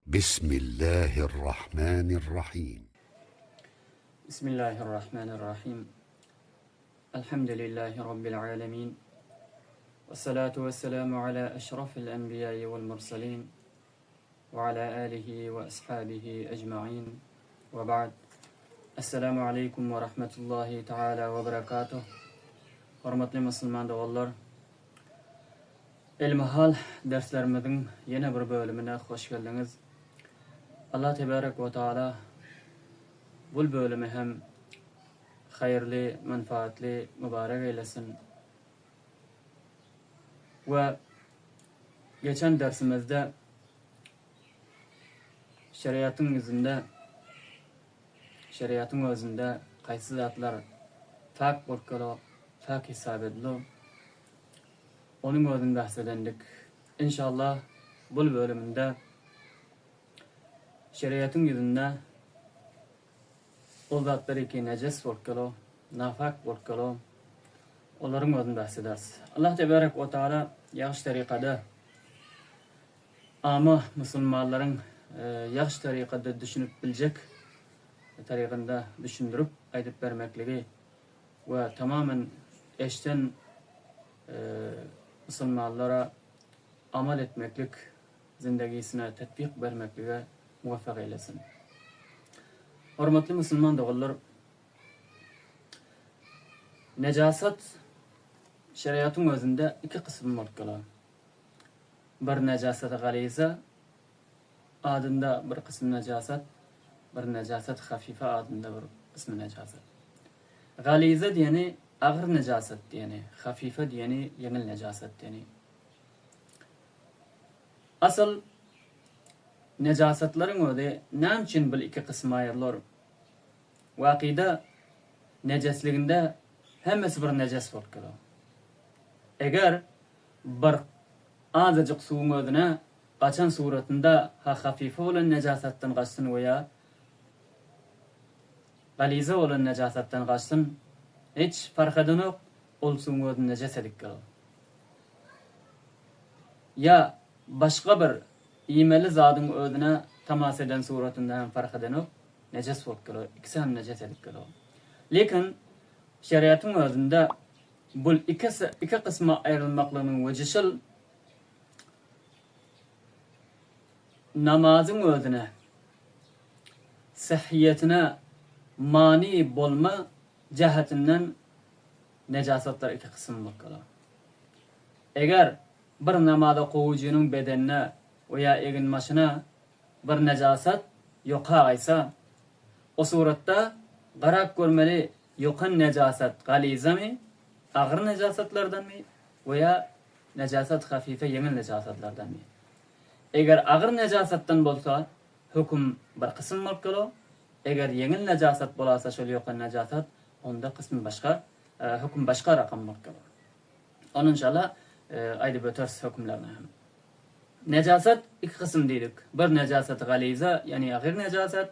Bismillahirrahmanirrahim. Bismillahirrahmanirrahim. Elhamdülillahi Rabbil alemin. Vessalatu vesselamu ala eşrafil enbiyayı vel mursalin. Ve ala alihi ve ashabihi ecma'in. Ve ba'd. Esselamu aleyküm ve rahmetullahi teala ve berekatuh. Hürmetli Müslüman doğullar. Elmahal derslerimizin yeni bir bölümüne hoş geldiniz. Allah Tebarek ve Teala bu bölümü hem hayırlı, menfaatli, mübarek eylesin. Ve geçen dersimizde şeriatın özünde qaysı zatlar fak borkalo, fak hesab edilo. Onun özünde bahsedendik. İnşallah bu bölümünde şeriatın yüzünde o zatları ki neces borkalo, nafak borkalo, onların özünde bahsederiz. Allah Tebarek ve Teala yaxşı tarikada ama Müslümanların yaxşı tarikada düşünüp bilecek tarikında düşündürüp aydıp vermekligi ve tamamen eşten Müslümanlara amal etmeklik, zindegisine tetbik vermeklige muvaffak eylesin. Hürmetli Müslüman doğullar, necasat şeriatın özünde iki kısım var. Bir necasat galize adında bir kısım necasat, bir necasat hafife adında bir kısım necasat. Galize diyeni ağır necasat diyeni, hafife diyeni yengil necasat diyeni. Asıl necasatların öde ne için bu iki kısma ayrılır? Vakide necesliğinde hemmesi bir neces var. Eğer bir azıcık suyun ödüne kaçan suretinde hafife olan necasattan kaçsın veya galize olan necasattan kaçsın, hiç fark eden yok, ol suyun ödüne neces edik. Ya başka bir İmeli zadın ödüne temas eden suretinde hem fark eden yok, neces volt kilo, ikisi hem neces edik kilo. Lakin şeriatın özünde bu iki kısma ayrılmaklığının vecişil namazın özüne, sahiyetine mani bolma cehetinden necasatlar iki kısım kilo. Eğer bir namada kovucunun bedenine veya egin başına bir necasat yoka aysa, o surette garak görmeli yokan necasat galize mi, ağır necasatlardan mı veya necasat hafife yengil necasatlardan mı? Eğer ağır necasattan bolsa hüküm bir kısım markalo, eğer yengil necasat bolasa şöyle yokan necasat, onda kısmı başka, hüküm başka rakam markalo. Onun inşallah ayrı böters hükümlerine hem. Necasat iki kısım dedik. Bir necasat galize yani ağır necasat,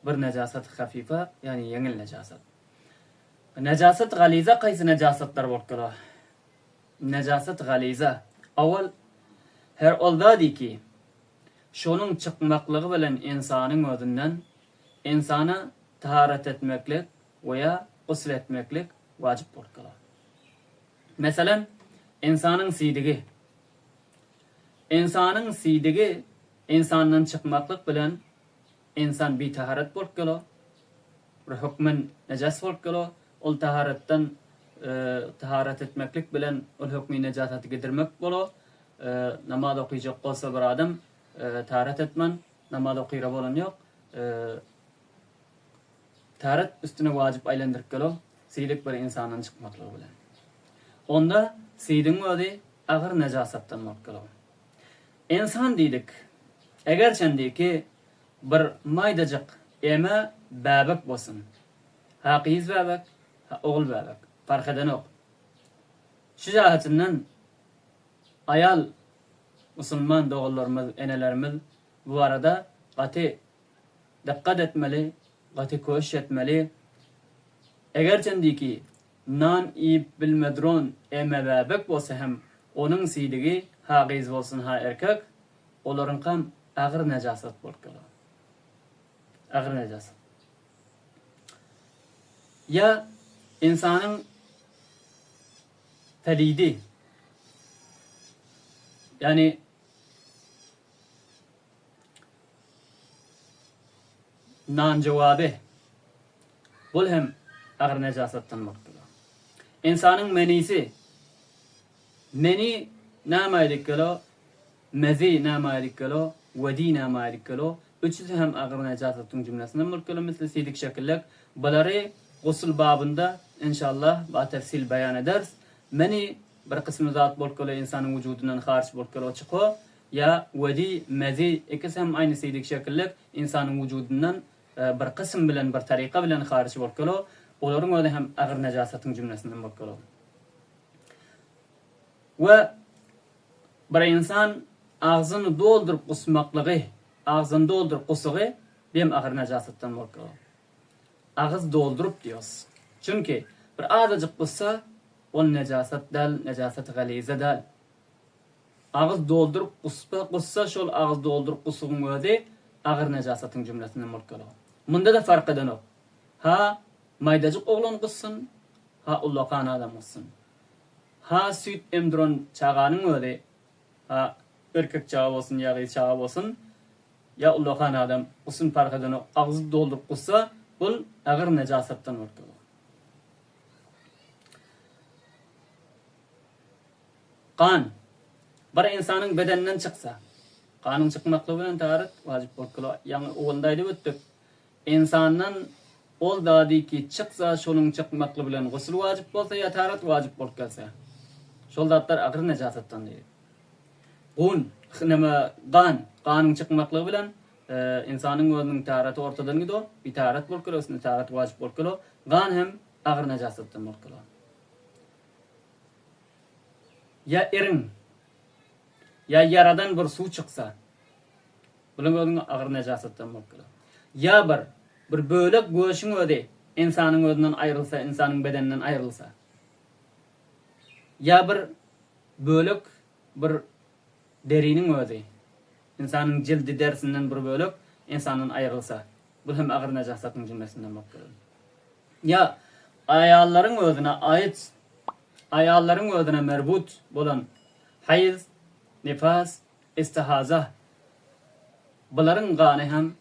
bir necasat hafife yani yengil necasat. Necasat galize kaysı necasatlar borkala? Necasat galize. Avval her oldadı ki şunun çıkmaklığı bilen insanın özünden insana taharet etmeklik veya gusül etmeklik vacip borkala. Mesela insanın sidigi. İnsanın sidigi insandan çıkmaklık bilen insan bir taharet bolup gelo. Bir hükmün nejas bolup gelo. Ol taharetten taharet etmeklik bilen ol hükmü necasatı getirmek bolo. Namaz okuyacak olsa bir adam taharet etmen, namaz okuyra bolan yok. Taharet üstüne vacip aylandırıp gelo. Sidik bir insandan çıkmaklığı bilen. Onda sidin öde ağır necasattan bolup gelo. İnsan dedik, eğer çendi ki bir maydacık eme bebek bolsun, haqiz bebek, oğul bebek, fark eden yok. Şu cihetinden ayal Müslüman doğullarımız, enelerimiz bu arada gati dikkat etmeli, gati koş etmeli. Eğer çendi ki nan iyip bilmedron eme bebek bolsa hem onun sidigi haqiz bolsun ha erkek, onların kam ağır necasat bolup galar. Ağır necasat. Ya insanın felidi, yani nan cevabı, bul hem ağır necasattan bolup galar. İnsanın menisi, meni namaylik galo, mezi namaylik galo, vedi namaylik galo. Üçüsü hem ağır necasatın cümlesinden bolup galo. Misli sidik şekillek. Bunları gusül babında inşallah ba tefsil beyan ederiz. Meni bir kısmı zat bolup galo insanın vücudundan hariç bolup galo çıkıyor. Ya vedi, mezi ikisi hem aynı sidik şekillek insanın vücudundan bir kısım bilen, bir tarika bilen hariç bolup galo. Oların öyle hem ağır necasatın cümlesinden bolup galo. Ve bir insan ağzını doldurup kusmaklığı, ağzını doldurup kusuğu benim ağır necasattan bolup galo. Ağız doldurup diyoruz. Çünkü bir azıcık kussa o necasat del, necasat galize del. Ağız doldurup kussa şol ağız doldurup kusuğun öde ağır necasatın cümlesinden bolup galo. Bunda da fark eden o. Ha maydacık oğlan kussun, ha ullakan adam kussun. Ha süt emdiron çağanın öde, ha erkek çağı olsun ya çağı olsun, ya ullakan adam kussun fark eden o. Ağzı doldurup kussa bul ağır necasattan bolup galo. Kan bir insanın bedeninden çıksa, kanın çıkmaklığı bilen taharet vacip bolup galo. Yani ondaydı öttük. İnsandan ol dadi ki çıksa şolun çıkmaklığı bilen gusül vacip bolsa ya taharet vacip bolup gelsa. Şol zatlar ağır necasattan deydi. Kanın çıkmaklığı bilen insanın özünün tahareti ortadan gidiyor. Bir taharet bolup galo, üstüne taharet vacip bolup galo. Kan hem ağır necasattan bolup galo. Ya erin, ya yaradan bir su çıksa, bunun özünün ağır necasattan bolup galo. Ya bir bölük göğüşün öde insanın özünden ayrılsa, insanın bedeninden ayrılsa. Ya bir bölük bir derinin öde insanın cildi dersinden bir bölük insanın ayrılsa. Bu hem ağır necasatın cümlesinden bakıyorum. Ya ayalların özüne ait, ayalların özüne merbut bolan hayız, nifas, istihaza, bunların gani hem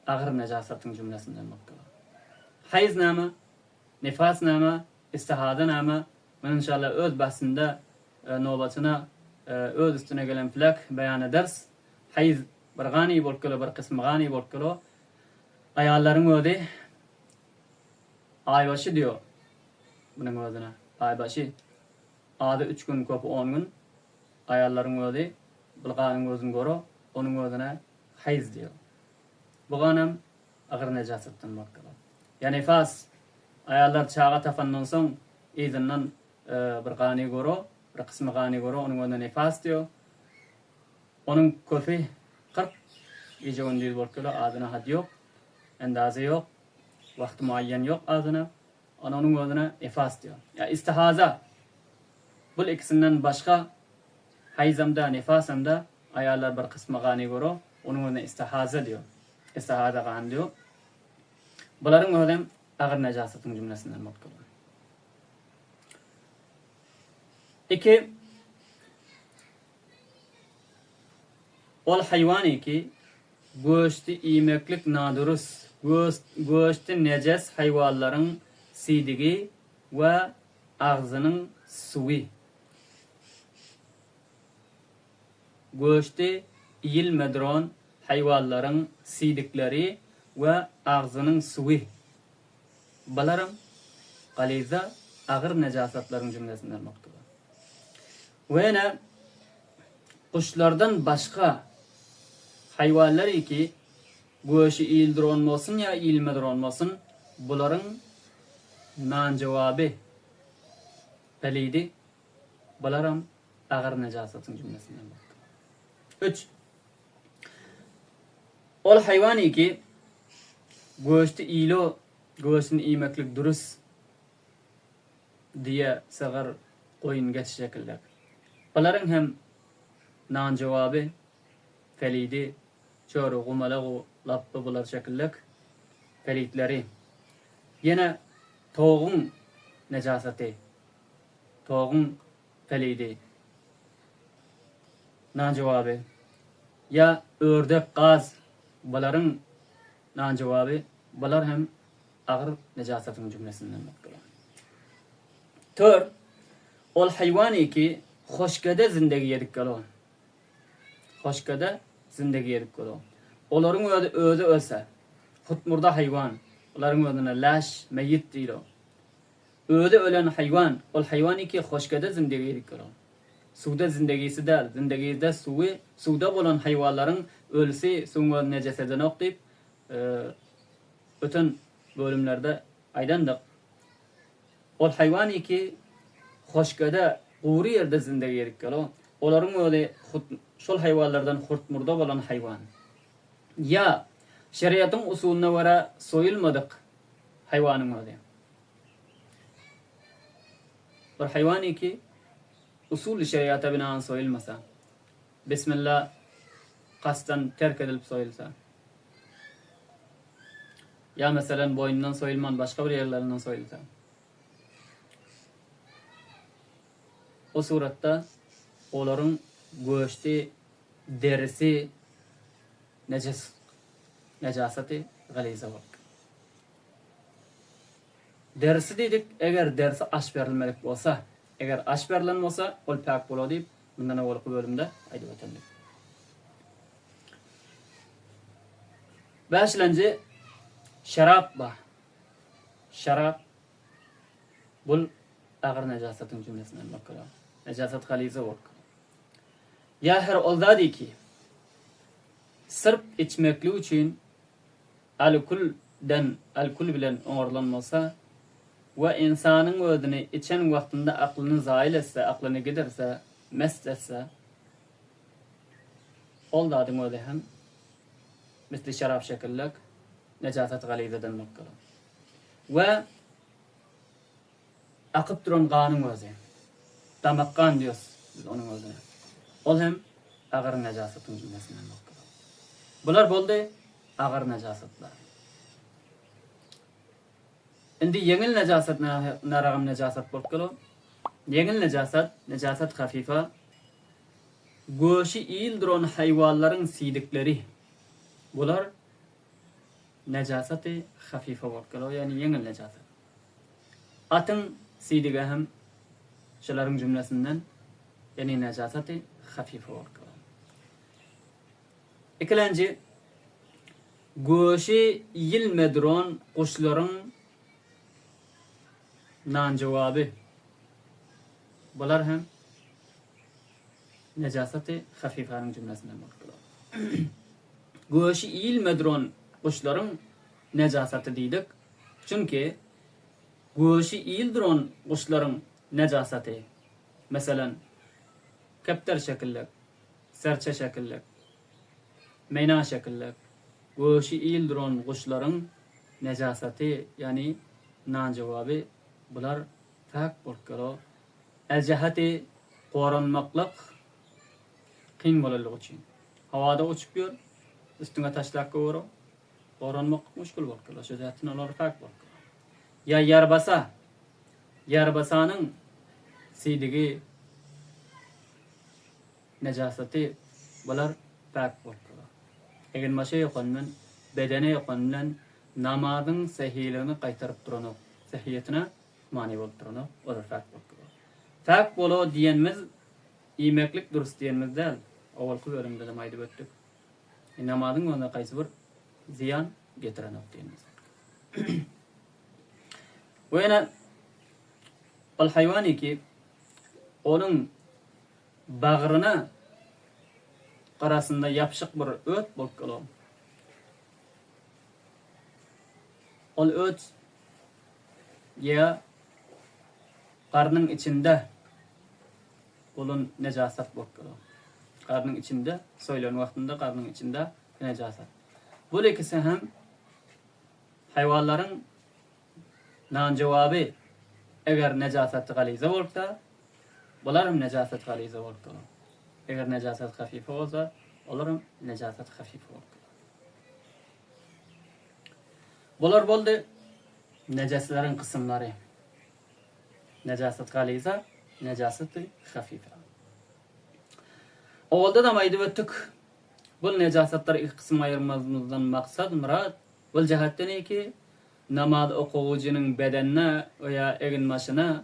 ağır necasatın cümlesinden bakıyorum. Hayız nama, nifas nama, istihaza nama, ben inşallah öz bahsinde nöbatına öz üstüne gelen plak beyan ederiz. Hayız bir gani bolup galo, bir kısmı gani bolup galo. Ayalların öde aybaşı diyor bunun özüne. Aybaşı adı 3 gün köpü 10 gün. Ayalların öde bilganın özün goro, onun özüne hayız diyor. Bu ganam ağır necasattan bakılı. Yani nifas ayallar çağa tafandan son izinden bir gani goro, bir kısmı gani goro, onun özüne nifas diyor. Onun köpü 40 gece 10 bakılı, adına had yok. Endazı yok, vakti muayyen yok adına, onun özüne nifas diyor. Ya istihaza, bu ikisinden başka hayzamda, nifasamda ayarlar bir kısmı gani goro, onun özüne istihaza diyor. İstihaza gani diyor. Bunların özüne ağır necasatın cümlesinden bakılıyor. 2. Ol hayvani ki göğüstü iymeklik nadurus, göğüstü neces hayvanların sidigi ve ağzının suvi. Göğüstü iyilmedron hayvanların sidikleri ve ağzının suvi. Balarım galiza ağır necasatların cümlesinden baktılar. Ve ne kuşlardan başka hayvanlar ki göğüşü iyildir olmasın ya iyilmedir olmasın, bunların nan cevabı beliydi. Bunların ağır necasatın cümlesinden baktılar. 3. Ol hayvani ki göğüştü iyilo, göğsün iymeklik durus diye sağır koyun geç şekilde. Bunların hem nan cevabı felidi çöre, gumalağı, lappa bular şekillik pelitleri. Yine toğun necaseti, toğun pelidi. Nan cevabı. Ya ördek, gaz, buların nan cevabı. Bular hem ağır necasetin cümlesinden bakılar. Tör, ol hayvani ki hoşgada zindagi yedik kalon. Hoşgada zindagi yedik kalon. Oların öde ölse, hutmurda hayvan, oların ödüne laş, meyyit değil o. Öde ölen hayvan, ol hayvani ki hoşgada zindagi yedik kalon. Suda zindagisi de, zindagide suda olan hayvanların ölüsü, sonra neceseden okuyup, öten bölümlerde aydandık. Ol hayvani ki hoşgada uğru yerde zindagi yedik kalon. Oların öde şol hayvanlardan hurtmurda olan hayvan. Ya şeriatın usuluna vara soyulmadık hayvanın öde. Bir hayvani ki usul şeriata binaen soyulmasa, Bismillah kastan terk edilip soyulsa, ya mesela boynundan soyulman başka bir yerlerinden soyulsa, o suratta onların göğüşte derisi necaseti galize var. Dersi dedik, eğer dersi aş verilmelik olsa, eğer aş verilen olsa, ol pak bolo deyip, bundan evvelki bölümde aydı ötendik. Beşinci, şarap ba. Şarap, bul ağır necasetin cümlesinden bakıyorum. Necaset galize var. Ya her olda dey ki, sırf içmekli için alkul bilen oğurlanmasa ve insanın ödünü içen vaktinde aklını zail etse, aklını giderse, mest etse, olda adım öde hem misli şarap şekillik necaset galizeden bakıyorum. Ve akıp duran kanın özü. Damakkan diyoruz biz onun özüne. Ol hem ağır necasetin cümlesinden bakıyorum. Bular boldu ağır necasetler. Indi yengil necaset naragam necaset bakıyorum. Yengil necaset hafifa. Göğüşü il duran hayvanların sidikleri. Bular necaseti hafifa bakıyorum. Yani yengil necaset. Atın sidige hem şuların cümlesinden yani necaseti hafife bakıyorum. İkilenci göğüşü yilmediron kuşların nan cevabı. Bular hem necaseti hafife'nin cümlesinden bakıyorum. Göğüşü yilmediron kuşların necaseti dedik. Çünkü göğüşü yildiron kuşların necaseti. Mesela kaptar şekillik, serçe şekillik, meyna şekillik, göğüşü yildiron kuşların necaseti yani nan cevabı bular fak bakıyorum. El-cehati qoranmaklık kıyın bolallık için. Havada uçup üstüne taşlak koyuyor. Qoranmak müşkül bakıyorum. Şu zaten onlar fak bakıyorum. Ya yarbasanın sidigi necaseti bular fak bakıyorum. Eğer maşa yokanmen, bedene yokanmen namazın sehiliğini kaytarıp duranı, sehiyetine mani bolup duranı, o da fak bakıyorum. Fak bolo diyenimiz, imeklik durus diyenimiz değil. Ovalkı bölümde de maydı öttük. Namazın onda kaysı bir ziyan getiren ok diyenimiz. Ve yine al hayvani ki onun bağrına arasında yapışık bir öt bakıyorum. Ol öt ya karnın içinde olun necaset bakıyorum. Karnın içinde, söyleyen vaktinde karnın içinde necaset. Bu ikisi hem hayvanların nan cevabı eğer necaset galize olursa bular hem necaset galize olursa. Eğer necaset hafife olsa olurum necaset hafife olursa. Bular boldy necasatlaryň kısımlary. Necasat galiza, necasat hafife. Owalda da maýdy ötük. Bu necasatlar iki kısım ayırmamızdan maksat murad bul jahatdan ki namaz okuwucunun bedenine veya egin başına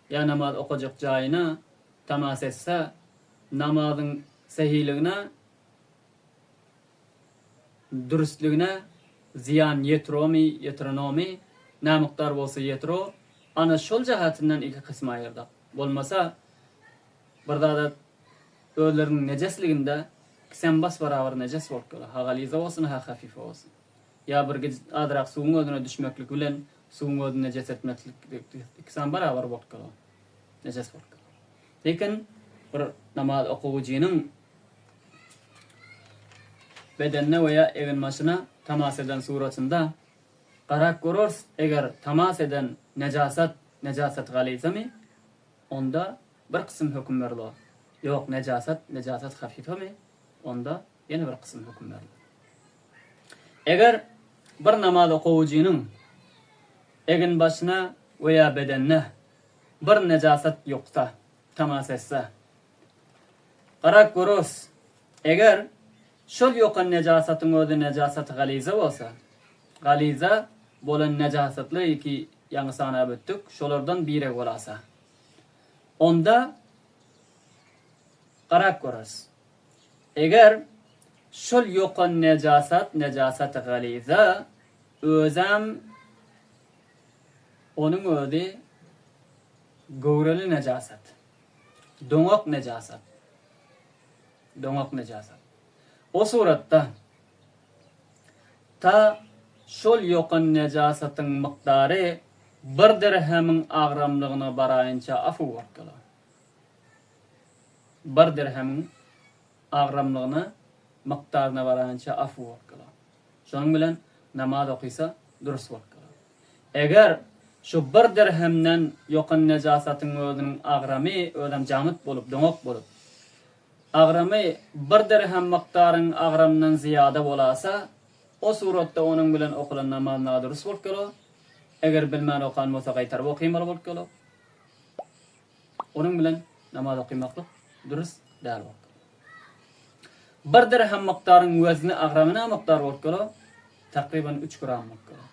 ya namaz okuyacak jaýyna tamas etse namazyň sehiyligine dürüstlüğüne ziyan yetromi yetronomi ne miqdar bolsa yetro ana şol jahatından iki kısma ayırdık. Bolmasa bir da öýleriniň nejasliginde sen bas barabar nejas bolup galar. Ha galiza bolsun, ha hafife bolsun. Ya bir adrak suwun ödüne düşmeklik bilen suwun ödüne nejas etmeklik sen barabar bolup galar. Nejas bolup galar. Lekin bir namaz okuwucunun bedenine veya egin başına tamas eden suratında qarak görürs, eger tamas eden necasat galizami onda bir kısım hüküm berler. Yok necasat hafife mi? Onda yine bir kısım hüküm berler. Eger bir namaz okuwucunun egin başına veya bedenine bir necasat yoksa, tamas etse qarak görürs, eger şol yokan necasatyň özi necasat galiza bolsa, galiza bolan necasatly iki ýaňy sanap ötdük, şolardan biri bolasa. Onda qarak görürs. Eger şol yokan necasat galiza özem onuň özi gowrely necasat. Doňak necasat. O suratda ta şol yokan necasatyň miqdary bir dirhemiň agramlygyna baraýynça afu bolýar. Bir dirhemiň agramlygyna miqdaryna baraýynça afu bolýar. Şonuň bilen namaz okysa durus bolýar. Eger şu bir dirhemden yokan necasatyň özüniň agramy ödem jamyt bolup, doňak bolup agramy bir dirhem miqdaryň agramyndan ziyada bolasa, o suratda onuň bilen okulan namaz nadurus bolup galar. Eger bilmän okan bolsa gaýtaryp okuymaly bolup galar. Onuň bilen namaz okumaklyk durus däl bolup. Bir dirhem miqdaryň wezni agramyna miqdar bolup galar, takriban 3 gram bolup galar.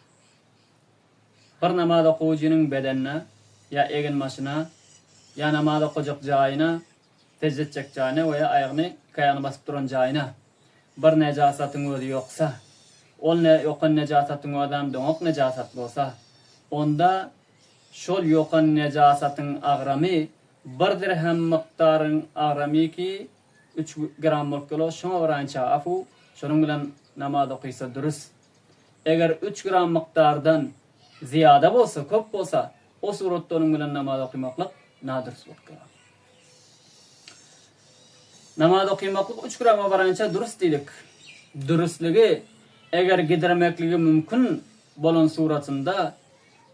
Bir namaz okuwucunun bedenine ya egin başyna ya namaz okujak jaýyna tezzetjek jaýyna veya aýagyny kaýany basyp duran jaýyna bir nejasatyň özi ýoksa, ol ýokan nejasatyň adam doňak nejasat bolsa, onda şol ýokan nejasatyň agramy bir dirhem miqdaryň agramy ki 3 gram bolup galar, şoňa baraýynça afu, şonuň bilen namaz okuysa durus. Eger 3 gram miqdardan ziyada bolsa, köp bolsa, o suratda onuň bilen namaz okumaklyk nadyrys bolup galar. Namaz okumaklyk 3 grama baraýynça durus diýdik. Durusligi eger gidermekligi mümkin bolan suratynda,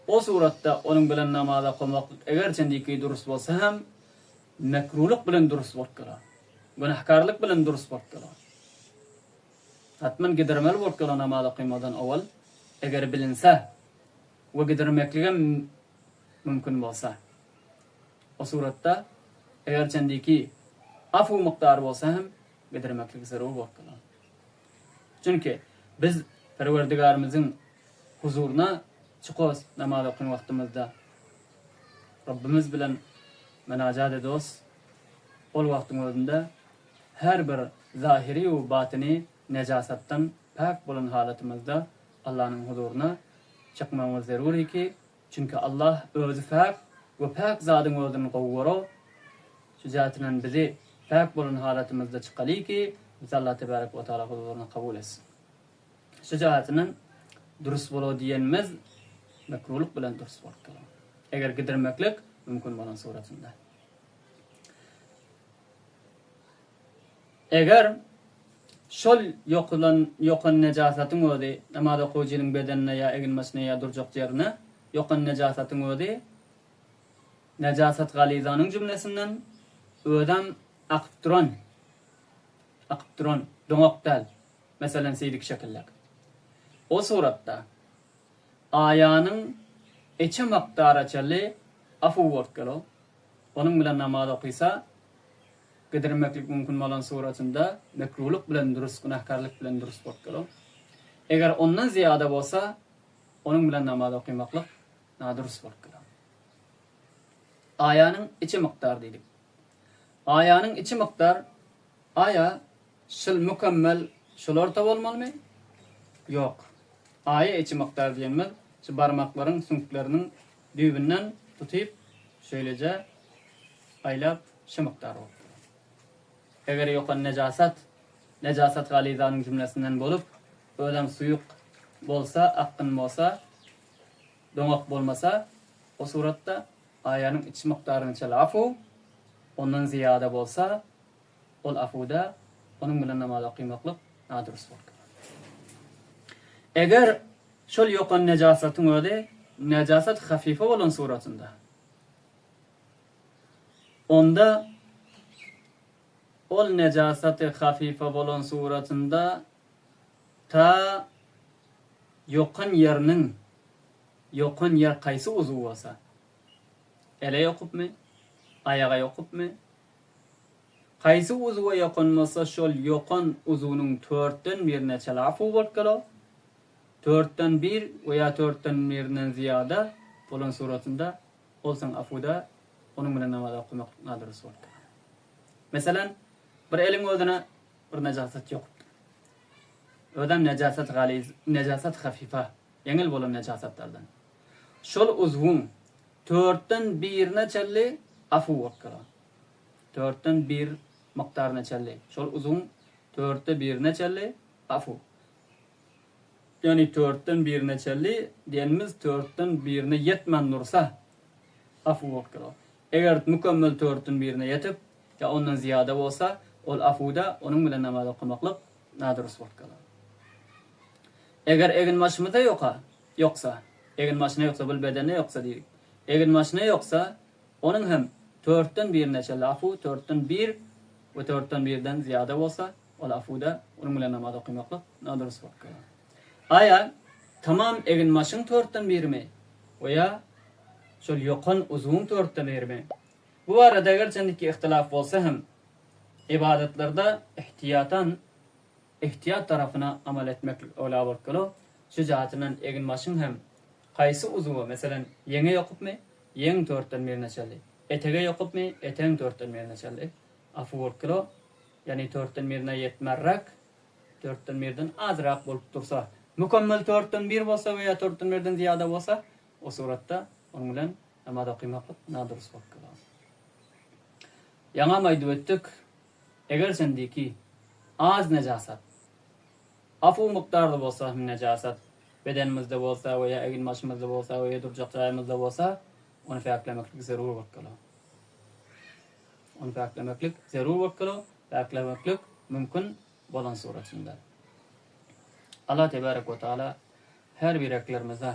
o suratda onuň bilen namaz okumaklyk eger çendiki durus bolsa hem mekruhlyk bilen durus bolup galar. Günahkarlyk bilen durus bolup galar. Hatman gidermeli bolup galar namaz okumadan awal eger bilinse we gidermekligi mümkin bolsa. O suratda eger çendiki afu miqdary bolsa hem gidermeklik zarur bolup galar. Çünki biz Perwerdigarymyzyň huzuruna çykos namaz okuň wagtymyzda Rabbimiz bilen menajat edos. Ol wagtyň özünde her bir zahiri we batyny nejasatdan pak bolan halatymyzda Allahyň huzuruna çykmamyz zarur ki, çünki Allah özü pak we pak zadyň özüni gowwara. Şu jatynyň bizi pak bolan halatymyzda çykaly ki, biz Allah tebarek we taala huzuruna kabul etsin. Şu jatynyň durus bolo diýenmiz mekruhluk bilen durus bolup galar. Eger gidermeklik mümkin bolan suratynda. Eger şol yokan nejasatyň özi namaz okuwucunun bedenine ya egin başyna ya durjak ýerine yokan nejasatyň özi nejasat galizanyň jümlesinden ödem akyp duran doňakdal, meselen seydik şekillik. O suratda ayanın içi miqdara çalli afu bolkalo. Onun bilen namaz okuysa gidirmeklik mümkün olan suratında mekruhluk bilen durus, günahkarlık bilen durus bolkalo. Eğer ondan ziyade bolsa onun bilen namaz okuymaklık nadurus bolkalo. Ayanın içi miqdar dedik. Ayanın içi miqdar aya şıl mükemmel şol orta bolmalı mı? Yok. Aya içi miqdar diýenler şu barmakların sünklerinin düýbünden tutup şöylece aylap şu miqdar bol. Eger ýokan nejasat galizanyň jümlesinden bolup ödem suyuk bolsa, akkın bolsa, doňak bolmasa, o suratda ayanın içi miqdaryny çala afu, ondan ziyade bolsa, ol afuda onun bilen namaz okuymaklyk nadurus bolýar. Eger şol ýokan nejasatyň öde nejasat hafife bolan suratynda, onda ol nejasaty hafife bolan suratynda ta ýokan yer kaýsy uzuw bolsa, ele ýokupmy, ayaga ýokupmy, kaýsy uzuwa ýokanmasa şol ýokan uzuwynyň 4den birine çala afu bolup galar. 4den 1 veya 4den birinden ziyada bolan suratynda olsaň afuda onuň bilen namaz okumak nadurus bolýar. Meselem bir eliň özüne bir nejasat ýok. Ödem nejasat galiz, nejasat hafifa, yeňil bolan nejasatlardan. Şol uzwun 4den birine çelli afu bolup galar. 4den 1 miqdaryna çelli. Şol uzun 4de birine çelli afu. Yani 4den birine çelli diýenimiz 4den birine yetmen dursa afu bolup galar. Eger mükemmel 4den birine yetip ya ondan ziyade bolsa ol afuda onuň bilen namaz okumaklyk nadurus bolup galar. Eger egin maşymyda ýoksa, egin maşyna ýoksa bul bedene ýoksa diýik. Egin maşyna ýoksa onuň hem 4den birine çelli afu, 4den 1 we 4den 1den ziyade bolsa ol afuda onuň bilen namaz okumaklyk nadurus bolup galar. Aya tamam egin maşyň 4den 1mi veya şol ýokan uzun 4den 1mi? Bu arada gerçekdeki ihtilaf bolsa hem ibadetlarda ihtiyat tarafına amal etmeklik ola bolýar. Şu jahatynyň egin maşyň hem kaýsy uzuwy, meselen yeňe ýokupmy? Yeň 4den 1ne çelli. Etege ýokupmy? Eteň 4den 1ne çelli. Afu bolýar. Yani 4den 1ne yetmerrak, 4den 1den azrak bolup dursa, mükemmel 4den 1 bolsa veya 4den 1den ziyada bolsa, o suratda onuň bilen namaz okumaklyk nadurus bolýar. Yaňa maýdy ötdik. Eger sendiki az nejasat, afu miqdarda bolsa hem nejasat, bedenimizde bolsa veya egin maşymyzda bolsa veya durjak jaýymyzda bolsa, onu faklameklik zerur bolýar. Onu faklameklik zerur bolýar, faklameklik mümkin bolan suratynda. Allah tebarek we taala her bireklerimizde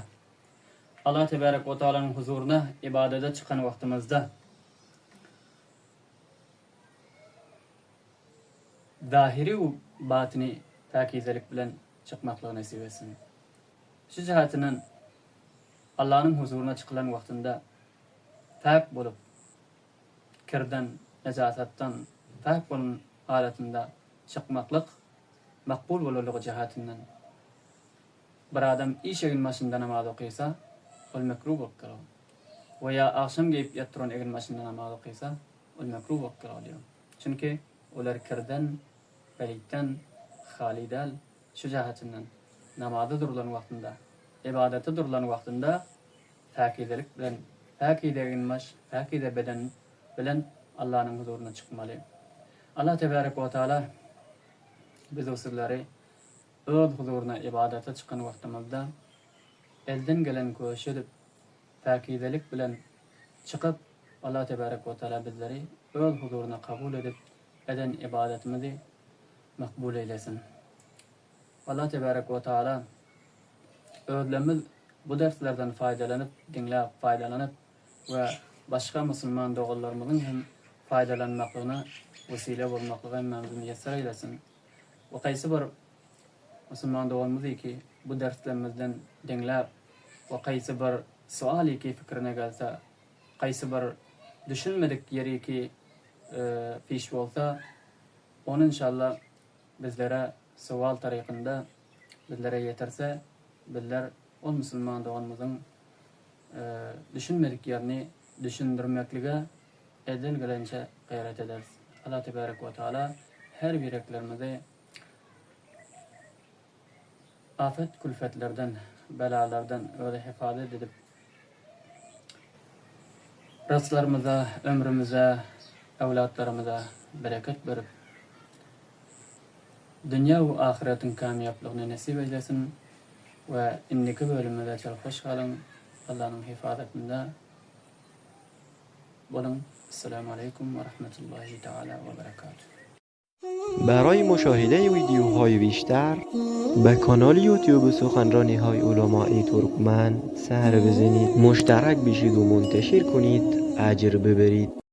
Allah tebarek we taalanyň huzuruna ibadete çykan wagtymyzda zahiri we batini takizelik bilen çykmaklygy nasip etsin. Şu jihatynyň Allah'ın huzuruna çykylan wagtynda tak bolup kirden, nejasatdan tak bolan halatynda çykmaklyk makbul bolanlygy jihatynyň bir adam işegin maşynda namaz okuysa, ol mekruh bolýar. Veya akşam gelip ýatyran egin maşynda namaz okuysa, ol mekruh bolýar. Çünki olar kirden, belitten, halidal, şu jihatynyň namazda durulan wagtynda, ibadete durulan wagtynda takidelik bilen, takidegin maş, takide beden bilen Allah'ın huzuruna çykmaly. Allah tebarek we taala biz usullary öz huzuruna ibadete çykan wagtymyzda elden gelen köşedip takidelik bilen çykyp Allah tebarek we taala bizleri öz huzuruna kabul edip eden ibadetimizi makbul eylesin. Allah tebarek ve taala özlemiz bu derslerden faydalanıp, dinlep, faydalanıp ve başka Müslüman doğullarımızın hem faydalanmaklarına vesile olmaklarına mevzunu yesir eylesin. Ve kaysi bir Müslüman doğulımız ki bu derslerimizden dinlep, ve qaysi bir suali ki fikrine gelse, qaysi bir düşünmedik yeri ki piş olsa, onu inşallah bizlere sual tarikinde bizlere yeterse, bizler o Müslüman doğanımızın düşünmedik yerini düşündürmeklige edil gelince gayret ederiz. Allah Tebarek ve Teala her yüreklerimizi afet külfetlerden, belalardan öyle hifazet edip rızklarımıza, ömrümüze, evlatlarımıza bereket verip dünya ve ahiretin kamiyablığını nasip eylesin ve inniki bölümünde çok hoş kalın. Allah'ın hifazetinde bolun. Esselamu Aleyküm ve Rahmetullahi Teala ve Berekatuhu. برای مشاهده ویدیوهای بیشتر به کانال یوتیوب سخنرانی های علمای ترکمن سر بزنید، مشترک بشید و منتشر کنید، اجر ببرید.